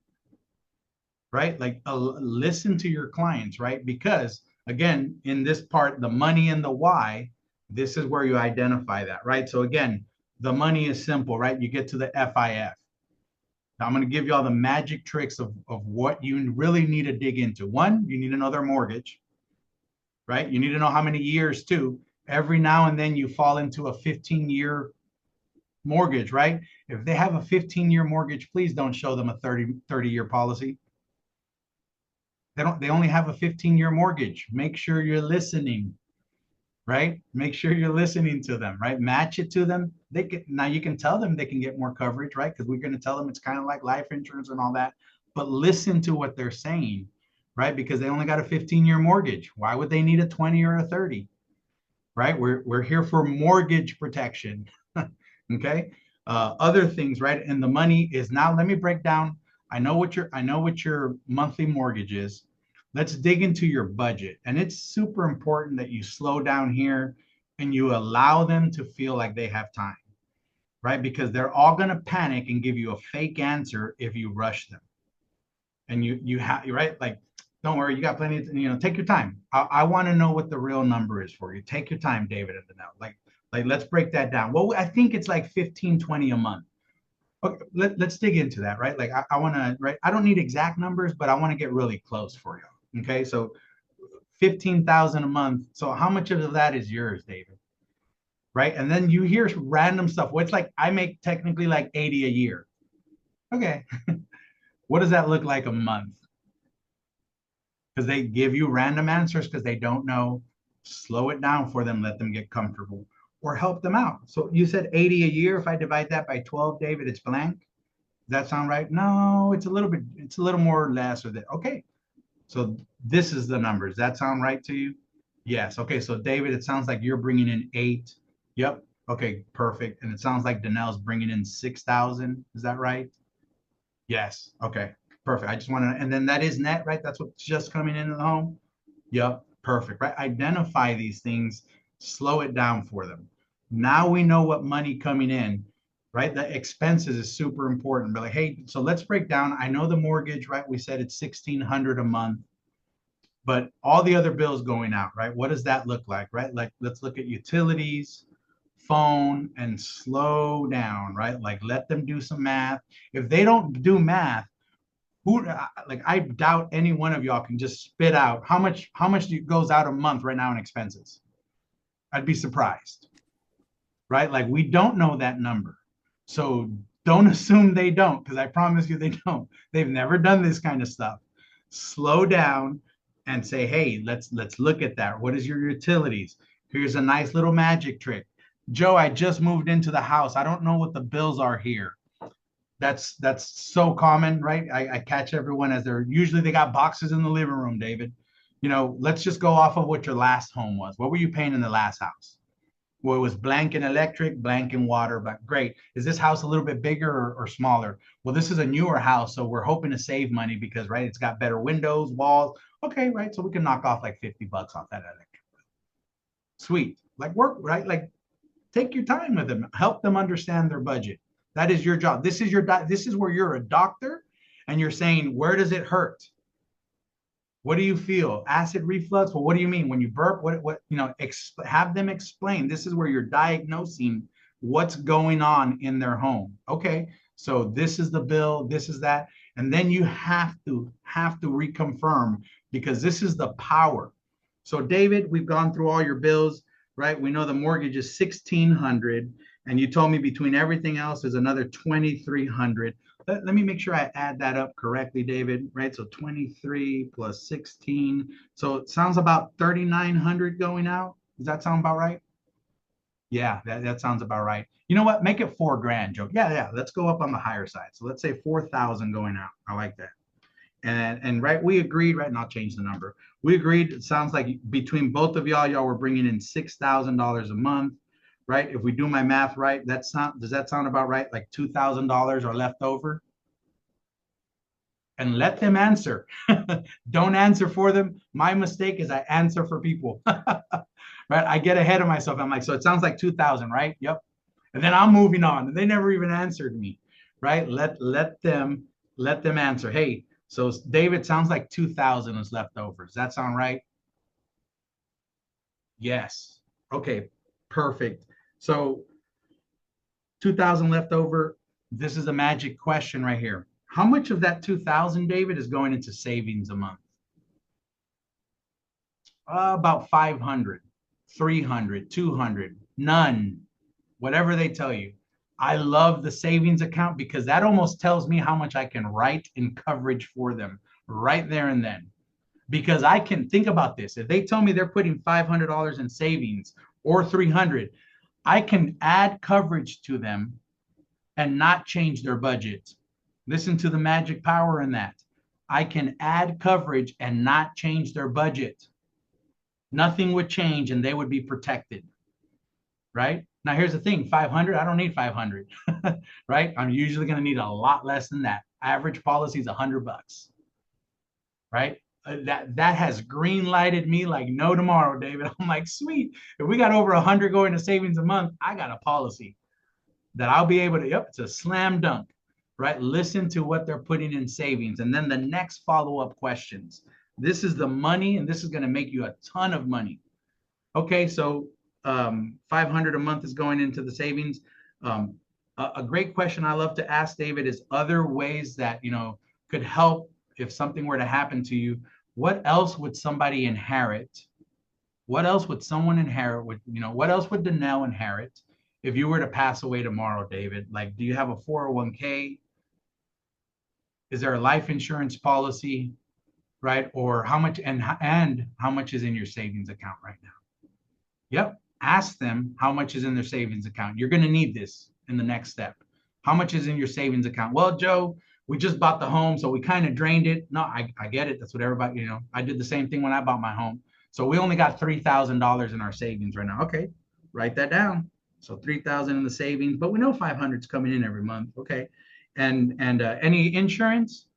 right? Like listen to your clients, right? Because again, in this part, the money and the why, this is where you identify that, right? So again, the money is simple, right? You get to the FIF. Now I'm going to give you all the magic tricks of what you really need to dig into. One, you need to know their mortgage, right? You need to know how many years too. Every now and then you fall into a 15-year mortgage, right? If they have a 15-year mortgage, please don't show them a 30-year policy. They only have a 15-year mortgage. Make sure you're listening, right? Make sure you're listening to them, right? Match it to them. Now you can tell them they can get more coverage, right? Because we're going to tell them it's kind of like life insurance and all that. But listen to what they're saying, right? Because they only got a 15-year mortgage. Why would they need a 20 or a 30? Right? We're here for mortgage protection. Okay. Other things, right? And the money is now. Let me break down. I know what your monthly mortgage is. Let's dig into your budget. And it's super important that you slow down here and you allow them to feel like they have time, right? Because they're all going to panic and give you a fake answer if you rush them. And you have, right? Like, don't worry, you got plenty of, take your time. I want to know what the real number is for you. Take your time, David and Danelle. Like let's break that down. Well, I think it's like 15, 20 a month. Okay, let's dig into that, right? Like I want to, right? I don't need exact numbers, but I want to get really close for you. Okay. So 15,000 a month. So how much of that is yours, David? Right. And then you hear random stuff. Well, it's like I make technically like 80 a year. Okay. What does that look like a month? Because they give you random answers because they don't know. Slow it down for them, let them get comfortable, or help them out. So you said 80 a year. If I divide that by 12, David, it's blank. Does that sound right? No, it's a little more or less or that. Okay. So this is the number. Does that sound right to you? Yes. Okay. So David, it sounds like you're bringing in 8. Yep. Okay. Perfect. And it sounds like Danelle's bringing in 6,000. Is that right? Yes. Okay. Perfect. I just want to, and then that is net, right? That's what's just coming into the home. Yep. Perfect. Right. Identify these things, slow it down for them. Now we know what money coming in, right? The expenses is super important. But like, hey, so let's break down. I know the mortgage, right? We said it's 1,600 a month, but all the other bills going out, right? What does that look like, right? Like, let's look at utilities, phone, and slow down, right? Like, let them do some math. If they don't do math, like I doubt any one of y'all can just spit out how much goes out a month right now in expenses. I'd be surprised, right? Like we don't know that number. So don't assume they don't, because I promise you they don't. They've never done this kind of stuff. Slow down and say, hey, let's look at that. What is your utilities? Here's a nice little magic trick. Joe, I just moved into the house. I don't know what the bills are here. That's so common, right? I catch everyone as they got boxes in the living room, David. Let's just go off of what your last home was. What were you paying in the last house? Well, it was blank in electric, blank in water, but great. Is this house a little bit bigger or smaller? Well, this is a newer house, so we're hoping to save money because, right, it's got better windows, walls. Okay, right, so we can knock off like $50 off that electric bill. Sweet. Like work, right? Like take your time with them. Help them understand their budget. That is your job. This is where you're a doctor and you're saying, where does it hurt? What do you feel? Acid reflux? Well, what do you mean when you burp? Have them explain. This is where you're diagnosing what's going on in their home. Okay, so this is the bill, this is that. And then you have to reconfirm because this is the power. So David, we've gone through all your bills, right? We know the mortgage is 1,600. And you told me between everything else is another 2,300. Let me make sure I add that up correctly, David, right? So 23 plus 16. So it sounds about 3,900 going out. Does that sound about right? Yeah, that sounds about right. You know what? Make it 4 grand, Joe. Yeah. Let's go up on the higher side. So let's say 4,000 going out. I like that. And right, we agreed, right? And I'll change the number. We agreed. It sounds like between both of y'all were bringing in $6,000 a month, right? If we do my math right, does that sound about right? Like $2,000 are left over? And let them answer. Don't answer for them. My mistake is I answer for people. Right? I get ahead of myself. I'm like, so it sounds like 2,000, right? Yep. And then I'm moving on. And they never even answered me. Right? Let them answer. Hey, so David, sounds like 2,000 is left over. Does that sound right? Yes. Okay. Perfect. So 2,000 left over. This is a magic question right here. How much of that 2,000, David, is going into savings a month? About 500, 300, 200, none, whatever they tell you. I love the savings account because that almost tells me how much I can write in coverage for them right there and then. Because I can think about this. If they tell me they're putting $500 in savings or 300, I can add coverage to them and not change their budget. Listen to the magic power in that. I can add coverage and not change their budget. Nothing would change and they would be protected. Right? Now, here's the thing, 500, I don't need 500, right? I'm usually going to need a lot less than that. Average policy is $100, right? That has green lighted me like no tomorrow, David. I'm like, sweet. If we got over 100 going to savings a month, I got a policy that I'll be able to, yep, it's a slam dunk, right? Listen to what they're putting in savings. And then the next follow-up questions. This is the money, and this is going to make you a ton of money. Okay, so 500 a month is going into the savings. A great question I love to ask, David, is other ways that, could help if something were to happen to you. What else would somebody inherit? What else would someone inherit? What else would Danelle inherit if you were to pass away tomorrow, David? Like, do you have a 401k? Is there a life insurance policy, right? Or how much and how much is in your savings account right now? Yep. Ask them how much is in their savings account. You're going to need this in the next step. How much is in your savings account? Well, Joe, we just bought the home, so we kind of drained it. No, I get it. That's what everybody, I did the same thing when I bought my home. So we only got $3,000 in our savings right now. Okay, write that down. So 3,000 in the savings, but we know 500 is coming in every month. Okay, and any insurance?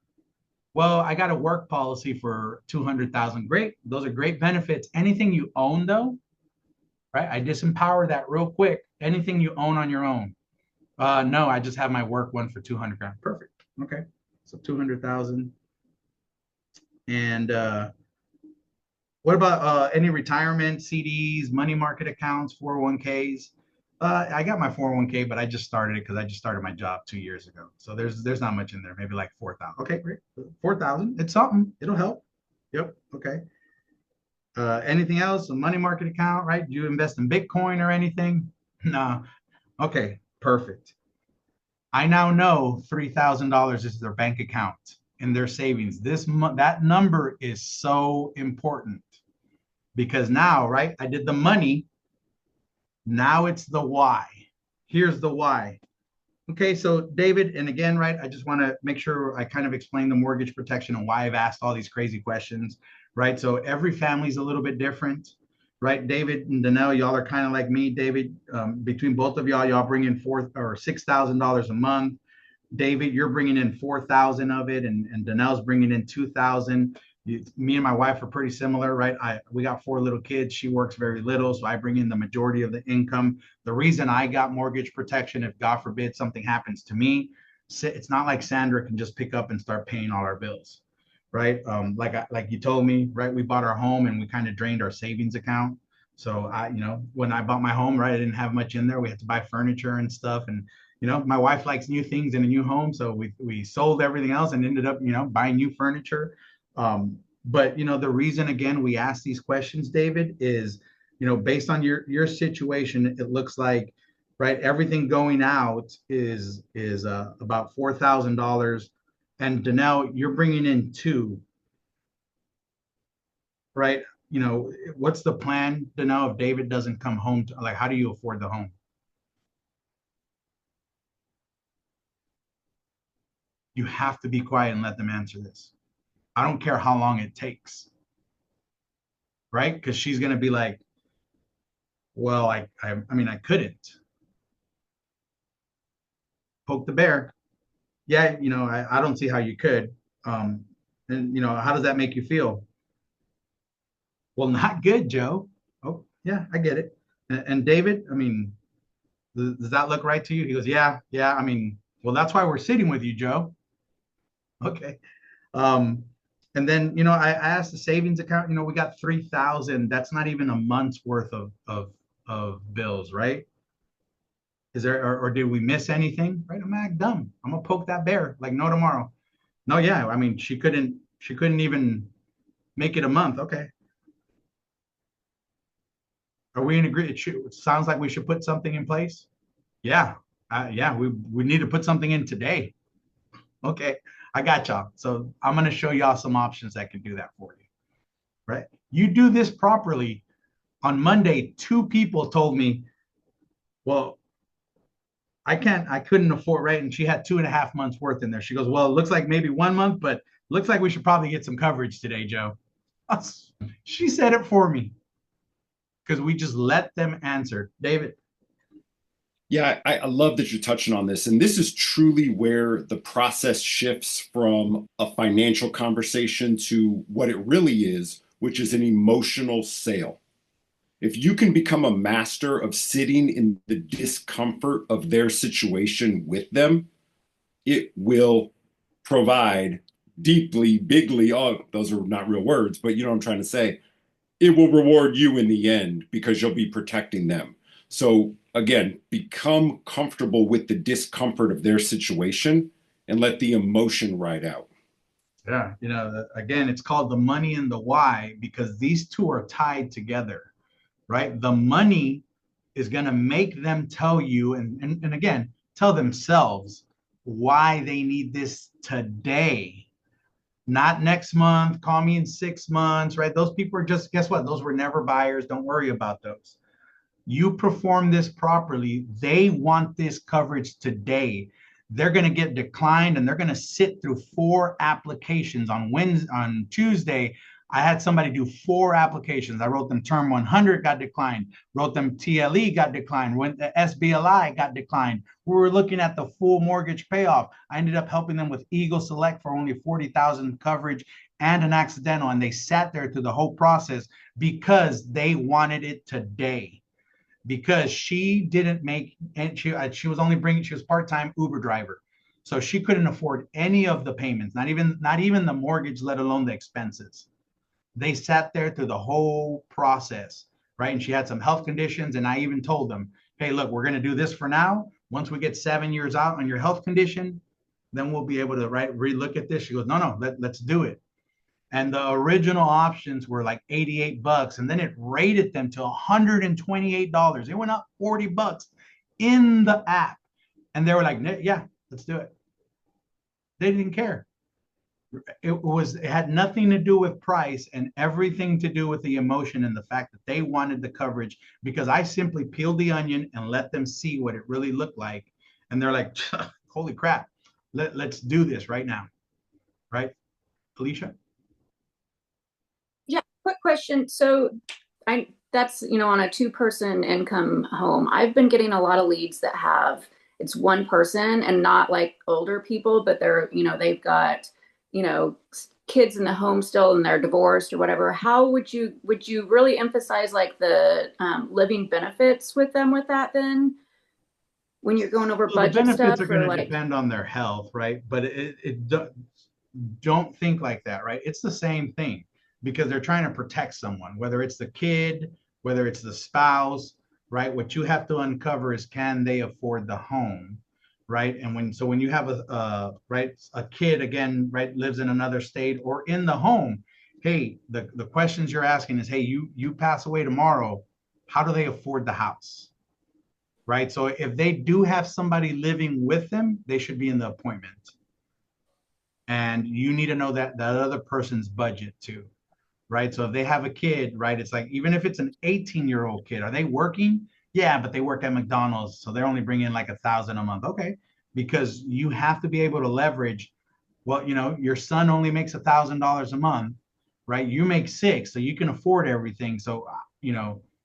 Well, I got a work policy for 200,000. Great, those are great benefits. Anything you own though, right? I disempower that real quick. Anything you own on your own? No, I just have my work one for 200 grand. Perfect. Okay, so 200,000. And what about any retirement, CDs, money market accounts, 401ks? I got my 401k, but I just started it because I just started my job 2 years ago. So there's not much in there, maybe like 4,000. Okay, great. 4,000. It's something. It'll help. Yep. Okay. Anything else? A money market account, right? Do you invest in Bitcoin or anything? No. Okay, perfect. I now know $3,000 is their bank account in their savings. That number is so important because now, right? I did the money. Now it's the why. Here's the why. Okay, so David, and again, right, I just want to make sure I kind of explain the mortgage protection and why I've asked all these crazy questions, right? So every family is a little bit different, right? David and Danelle, y'all are kind of like me. David, between both of y'all bring in $6,000 a month. David, you're bringing in 4,000 of it, and Danelle's bringing in 2,000. Me and my wife are pretty similar, right? We got 4 little kids. She works very little, so I bring in the majority of the income. The reason I got mortgage protection, if God forbid something happens to me, it's not like Sandra can just pick up and start paying all our bills, right? Like you told me, right? We bought our home and we kind of drained our savings account. So when I bought my home, right, I didn't have much in there. We had to buy furniture and stuff, and my wife likes new things in a new home, so we sold everything else and ended up buying new furniture. But the reason again we ask these questions, David, is based on your situation, it looks like right? Everything going out is about $4,000. And Danelle, you're bringing in two, right? You know, what's the plan, Danelle, if David doesn't come home? Like, how do you afford the home? You have to be quiet and let them answer this. I don't care how long it takes, right? Because she's going to be like, well, I mean, I couldn't poke the bear. Yeah, you know, I don't see how you could. And you know, how does that make you feel? Well, not good, Joe. Oh, yeah, I get it. And David, I mean, does that look right to you? He goes, yeah, yeah. I mean, well, that's why we're sitting with you, Joe. Okay. Um, and then, you know, I asked the savings account, you know, we got 3,000. That's not even a month's worth of bills, right? Is there, or did we miss anything? Right? I'm act dumb. I'm gonna poke that bear like no tomorrow. No, yeah. I mean, she couldn't even make it a month. Okay. Are we in agreement? It sounds like we should put something in place. Yeah. Yeah. We need to put something in today. Okay. I got y'all. So I'm going to show y'all some options that can do that for you. Right. You do this properly. On Monday, two people told me, well, I couldn't afford, right? And she had 2.5 months worth in there. She goes, well, it looks like maybe 1 month, but looks like we should probably get some coverage today, Joe. She said it for me because we just let them answer. David. Yeah, I love that you're touching on this. And this is truly where the process shifts from a financial conversation to what it really is, which is an emotional sale. If you can become a master of sitting in the discomfort of their situation with them, it will provide deeply, bigly, oh, those are not real words, but you know what I'm trying to say. It will reward you in the end because you'll be protecting them. So again, become comfortable with the discomfort of their situation and let the emotion ride out. Yeah, you know, again, it's called the money and the why because these two are tied together, right? The money is going to make them tell you, and again, tell themselves why they need this today, not next month. Call me in 6 months, right? Those people are just, guess what? Those were never buyers. Don't worry about those. You perform this properly, they want this coverage today. They're going to get declined and they're going to sit through 4 applications on Wednesday. On Tuesday, I had somebody do 4 applications. I wrote them term 100, got declined. Wrote them TLE, got declined. Went the SBLI, got declined. We were looking at the full mortgage payoff. I ended up helping them with Eagle Select for only 40,000 coverage and an accidental. And they sat there through the whole process because they wanted it today, because she didn't make, and she was only bringing, she was part-time Uber driver, so she couldn't afford any of the payments, not even the mortgage, let alone the expenses. They sat there through the whole process, right? And she had some health conditions, and I even told them, hey, look, we're going to do this for now. Once we get 7 years out on your health condition, then we'll be able to relook at this. She goes, no, let's do it. And the original options were like $88, and then it rated them to $128. It went up $40 in the app, and they were like, yeah, let's do it. They didn't care. It had nothing to do with price and everything to do with the emotion and the fact that they wanted the coverage, because I simply peeled the onion and let them see what it really looked like. And they're like, holy crap, let's do this right now. Right, Alicia? Yeah, quick question. So that's, on a two-person income home. I've been getting a lot of leads that it's one person and not like older people, but they've got, kids in the home still and they're divorced or whatever. How would you really emphasize like the living benefits with them with that then? When you're going over Well, the budget benefits stuff, are going or to like, depend on their health, right? But don't think like that, right? It's the same thing because they're trying to protect someone, whether it's the kid, whether it's the spouse, right? What you have to uncover is, can they afford the home, right? And when you have a kid, again, right, lives in another state or in the home, hey, the questions you're asking is, hey, you pass away tomorrow, how do they afford the house? right? So if they do have somebody living with them, they should be in the appointment. And you need to know that other person's budget too, right? So if they have a kid, right, it's like, even if it's an 18-year-old kid, are they working? Yeah, but they work at McDonald's, so they're only bringing like 1,000 a month. Okay, because you have to be able to leverage. Well, your son only makes $1,000 a month, right? You make six, so you can afford everything. So,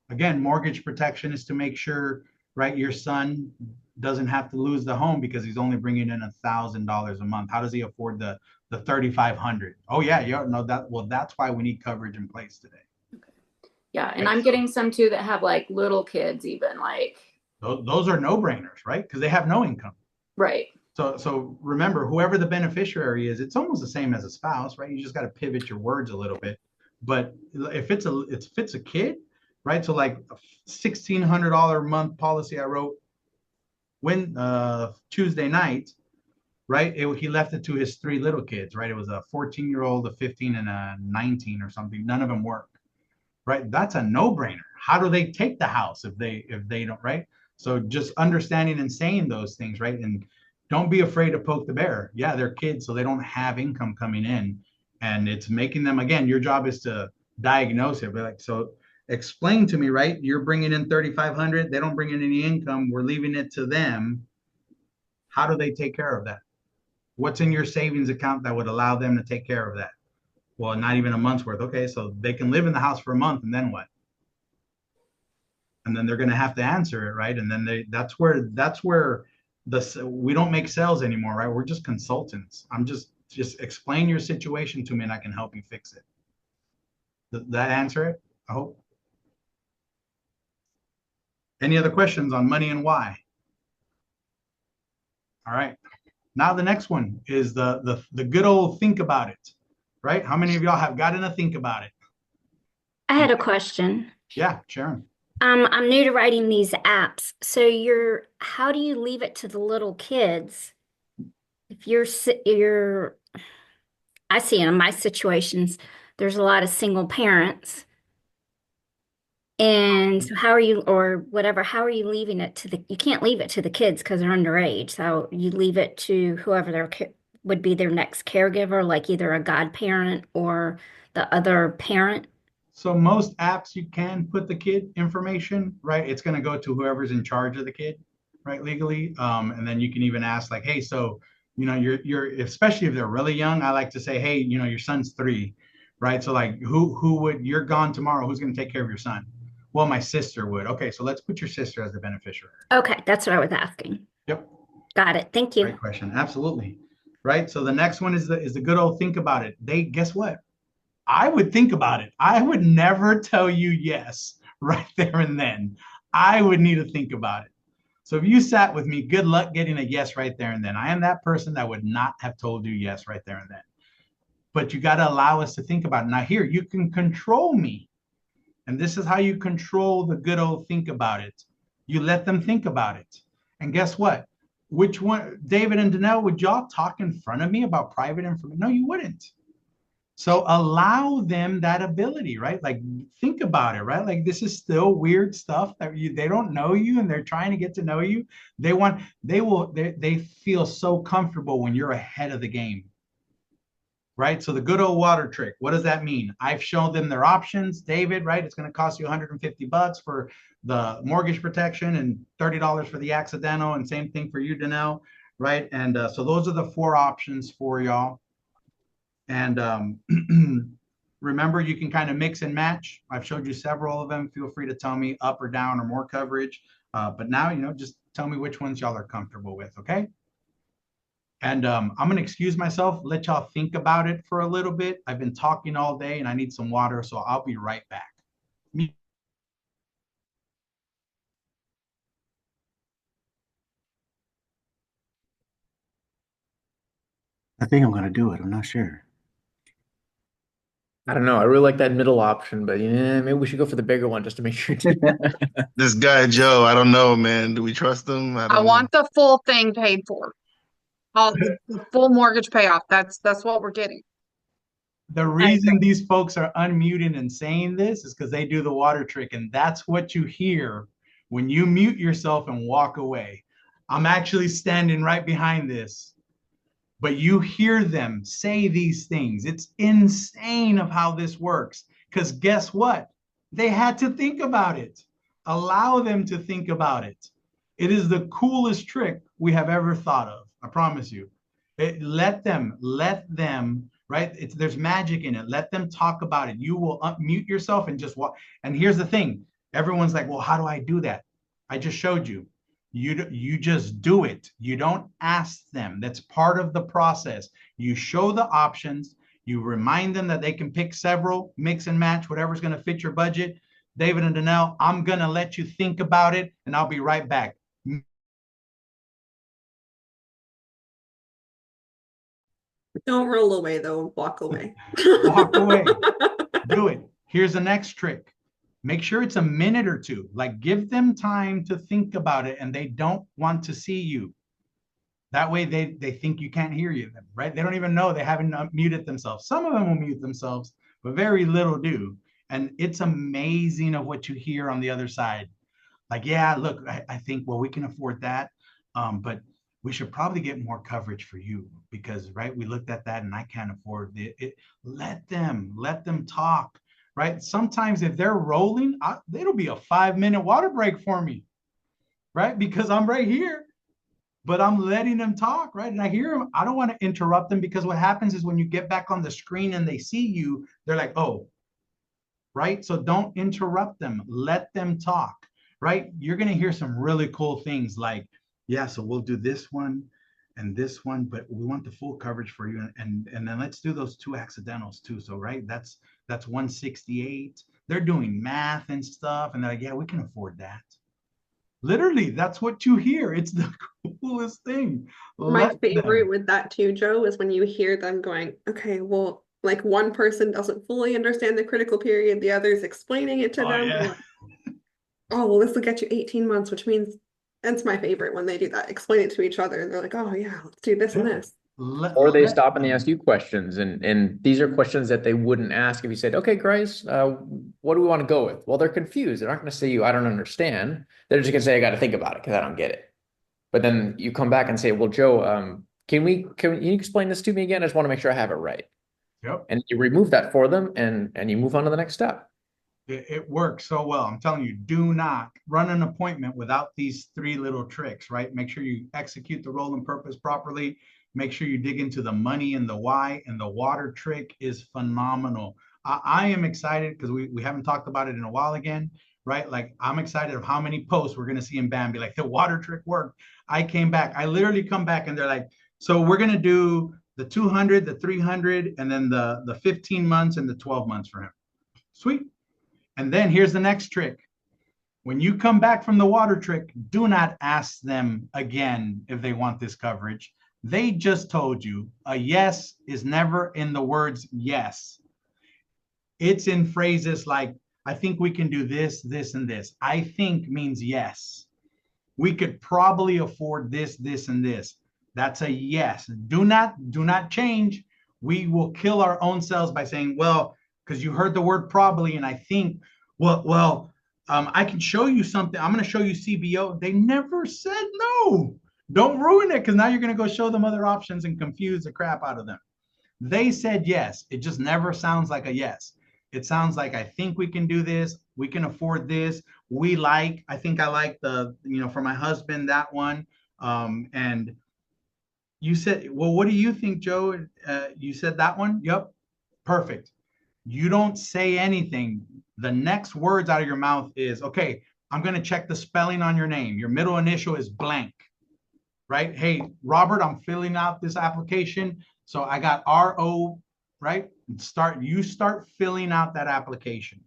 again, mortgage protection is to make sure, right, your son doesn't have to lose the home because he's only bringing in $1,000 a month. How does he afford the 3,500? Oh yeah, no, that, well, that's why we need coverage in place today. Yeah, and I'm getting some too that have like little kids, even like those are no brainers, right? Because they have no income. Right. So remember, whoever the beneficiary is, it's almost the same as a spouse, right? You just got to pivot your words a little bit. But if it's a kid, right? So like a $1,600 a month policy I wrote Tuesday night, right? He left it to his three little kids, right? It was a 14-year-old, a 15, and a 19 or something. None of them work, right? That's a no-brainer. How do they take the house if they don't, right? So just understanding and saying those things, right? And don't be afraid to poke the bear. Yeah, they're kids, so they don't have income coming in, and it's making them, again, your job is to diagnose it. But like, so explain to me, right? You're bringing in 3,500. They don't bring in any income. We're leaving it to them. How do they take care of that? What's in your savings account that would allow them to take care of that? Well, not even a month's worth. Okay, so they can live in the house for a month, and then what? And then they're going to have to answer it, right? And then that's where we don't make sales anymore, right? We're just consultants. I'm just explain your situation to me, and I can help you fix it. Does that answer it? I hope. Any other questions on money and why? All right. Now the next one is the good old think about it, right? How many of y'all have gotten to think about it? I had a question. Yeah, Sharon. I'm new to writing these apps. So how do you leave it to the little kids? If I see in my situations, there's a lot of single parents. And so how are you leaving it you can't leave it to the kids because they're underage. So you leave it to whoever would be their next caregiver, like either a godparent or the other parent. So most apps, you can put the kid information, right? It's going to go to whoever's in charge of the kid, right, legally. And then you can even ask like, hey, so, you're especially if they're really young, I like to say, hey, your son's 3, right? So like you're gone tomorrow. Who's going to take care of your son? Well, my sister would. Okay, so let's put your sister as the beneficiary. Okay, that's what I was asking. Yep. Got it. Thank you. Great question. Absolutely. Right. So the next one is the good old think about it. Guess what? I would think about it. I would never tell you yes right there and then. I would need to think about it. So if you sat with me, good luck getting a yes right there and then. I am that person that would not have told you yes right there and then. But you got to allow us to think about it. Now here, you can control me. And this is how you control the good old think about it. You let them think about it. And guess what? Which one, David and Danelle, would y'all talk in front of me about private information? No, you wouldn't. So allow them that ability, right? Like think about it, right? Like this is still weird stuff that they don't know you and they're trying to get to know you. They feel so comfortable when you're ahead of the game. Right? So the good old water trick, what does that mean? I've shown them their options, David, right? It's going to cost you $150 for the mortgage protection and $30 for the accidental, and same thing for you, Danelle, right? And so those are the 4 options for y'all. And remember, you can kind of mix and match. I've showed you several of them. Feel free to tell me up or down or more coverage. But now, just tell me which ones y'all are comfortable with, okay? And I'm going to excuse myself, let y'all think about it for a little bit. I've been talking all day and I need some water, so I'll be right back. I think I'm going to do it. I'm not sure. I don't know. I really like that middle option, but yeah, maybe we should go for the bigger one just to make sure. This guy, Joe, I don't know, man. Do we trust him? I I don't know. want the full thing paid for. The full mortgage payoff. That's what we're getting. The reason these folks are unmuting and saying this is because they do the water trick, and that's what you hear when you mute yourself and walk away. I'm actually standing right behind this, but you hear them say these things. It's insane of how this works. Because guess what? They had to think about it. Allow them to think about it. It is the coolest trick we have ever thought of. I promise you. Let them, right? There's magic in it. Let them talk about it. You will unmute yourself and just walk. And here's the thing. Everyone's like, well, how do I do that? I just showed you. You just do it. You don't ask them. That's part of the process. You show the options. You remind them that they can pick several, mix and match, whatever's going to fit your budget. David and Danelle, I'm going to let you think about it, and I'll be right back. Don't roll away, though. Walk away. Walk away. Do it. Here's the next trick. Make sure it's a minute or two. Like, give them time to think about it, and they don't want to see you. That way they think you can't hear you, right? They don't even know. They haven't muted themselves. Some of them will mute themselves, but very little do. And it's amazing of what you hear on the other side. Like, yeah, look, I think, well, we can afford that, but we should probably get more coverage for you because, right, we looked at that and I can't afford it. Let them talk. Right? Sometimes if they're rolling, it'll be a 5-minute water break for me, right? Because I'm right here, but I'm letting them talk, right? And I hear them. I don't want to interrupt them because what happens is when you get back on the screen and they see you, they're like, oh, right? So don't interrupt them. Let them talk, right? You're going to hear some really cool things like, yeah, so we'll do this one and this one, but we want the full coverage for you. And then let's do those 2 accidentals too. So, right, that's 168. They're doing math and stuff. And they're like, yeah, we can afford that. Literally, that's what you hear. It's the coolest thing. My favorite with that too, Joe, is when you hear them going, okay, well, like one person doesn't fully understand the critical period, the other's explaining it to them. Yeah. Like, oh, well, this will get you 18 months, which means that's my favorite when they do that. Explain it to each other. And they're like, oh, yeah, let's do this and this. Or they stop and they ask you questions. And these are questions that they wouldn't ask if you said, okay, Grace, what do we want to go with? Well, they're confused. They're not going to say I don't understand. They're just going to say, I got to think about it because I don't get it. But then you come back and say, well, Joe, can you explain this to me again? I just want to make sure I have it right. Yep. And you remove that for them and you move on to the next step. It works so well. I'm telling you, do not run an appointment without these 3 little tricks, right? Make sure you execute the role and purpose properly. Make sure you dig into the money and the why, and the water trick is phenomenal. I am excited because we haven't talked about it in a while again, right? Like, I'm excited of how many posts we're going to see in Bambi. Like, the water trick worked. I came back. I literally come back and they're like, so we're going to do the 200, the 300, and then the 15 months and the 12 months for him. Sweet. And then here's the next trick. When you come back from the water trick, do not ask them again if they want this coverage. They just told you a yes is never in the words yes. It's in phrases like, I think we can do this, this, and this. I think means yes. We could probably afford this, this, and this. That's a yes. Do not change. We will kill our own selves by saying, well, because you heard the word probably, and I think, I can show you something. I'm going to show you CBO. They never said no. Don't ruin it, because now you're going to go show them other options and confuse the crap out of them. They said yes. It just never sounds like a yes. It sounds like, I think we can do this. We can afford this. I think I like for my husband, that one. And you said, well, what do you think, Joe? You said that one? Yep. Perfect. You don't say anything. The next words out of your mouth is, okay, I'm going to check the spelling on your name. Your middle initial is blank, right? Hey, Robert, I'm filling out this application. So I got RO, right? You start filling out that application.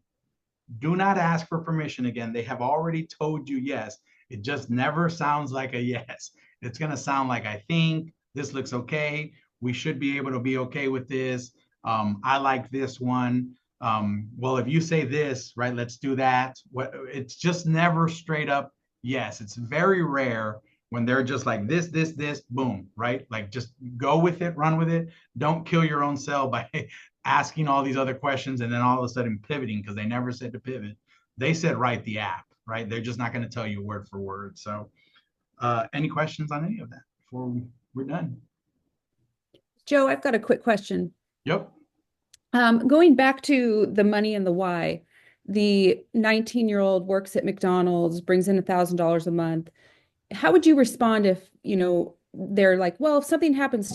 Do not ask for permission again. They have already told you yes. It just never sounds like a yes. It's going to sound like, I think this looks okay. We should be able to be okay with this. I like this one. Well, if you say this, right, let's do that. It's just never straight up yes. It's very rare when they're just like this, boom, right? Like, just go with it, run with it. Don't kill your own self by asking all these other questions and then all of a sudden pivoting, because they never said to pivot. They said write the app. right? They're just not going to tell you word for word. So any questions on any of that before we're done? Joe, I've got a quick question. Yep. Going back to the money and the why, the 19-year-old works at McDonald's, brings in $1,000 a month. How would you respond if, they're like, well, if something happens